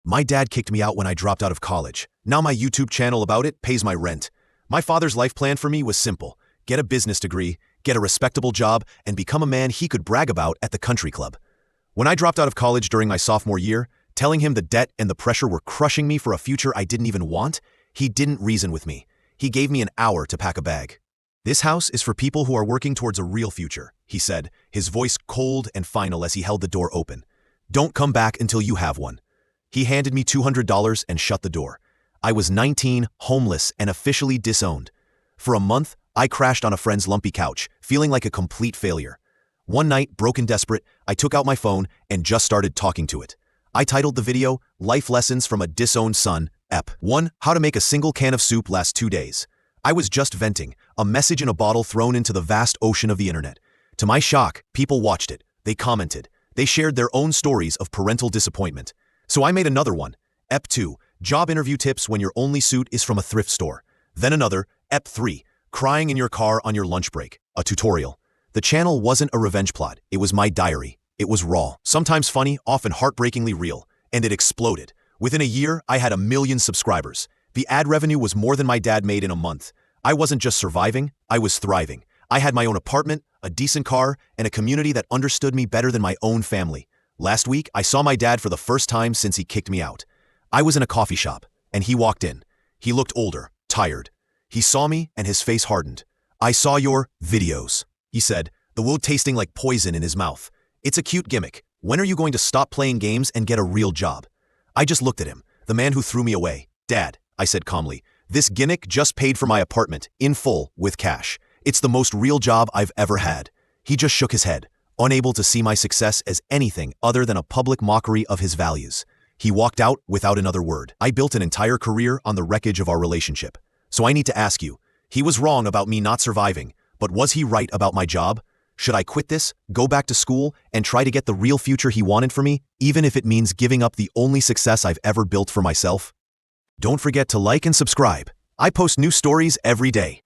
My dad kicked me out when I dropped out of college. Now my YouTube channel about it pays my rent. My father's life plan for me was simple. Get a business degree, get a respectable job, and become a man he could brag about at the country club. When I dropped out of college during my sophomore year, telling him the debt and the pressure were crushing me for a future I didn't even want, he didn't reason with me. He gave me an hour to pack a bag. "This house is for people who are working towards a real future," he said, his voice cold and final as he held the door open. "Don't come back until you have one." He handed me $200 and shut the door. I was 19, homeless, and officially disowned. For a month, I crashed on a friend's lumpy couch, feeling like a complete failure. One night, broken desperate, I took out my phone and just started talking to it. I titled the video, "Life Lessons from a Disowned Son, Ep. 1. How to Make a Single Can of Soup Last 2 Days." I was just venting, a message in a bottle thrown into the vast ocean of the internet. To my shock, people watched it. They commented. They shared their own stories of parental disappointment. So I made another one, Ep 2, Job Interview Tips When Your Only Suit is from a Thrift Store. Then another, Ep 3, Crying in Your Car on Your Lunch Break, a tutorial. The channel wasn't a revenge plot, it was my diary. It was raw, sometimes funny, often heartbreakingly real, and it exploded. Within a year, I had 1 million subscribers. The ad revenue was more than my dad made in a month. I wasn't just surviving, I was thriving. I had my own apartment, a decent car, and a community that understood me better than my own family. Last week, I saw my dad for the first time since he kicked me out. I was in a coffee shop, and he walked in. He looked older, tired. He saw me, and his face hardened. "I saw your videos," he said, the wood tasting like poison in his mouth. "It's a cute gimmick. When are you going to stop playing games and get a real job?" I just looked at him, the man who threw me away. "Dad," I said calmly, "this gimmick just paid for my apartment, in full, with cash. It's the most real job I've ever had." He just shook his head, unable to see my success as anything other than a public mockery of his values. He walked out without another word. I built an entire career on the wreckage of our relationship. So I need to ask you, he was wrong about me not surviving, but was he right about my job? Should I quit this, go back to school, and try to get the real future he wanted for me, even if it means giving up the only success I've ever built for myself? Don't forget to like and subscribe. I post new stories every day.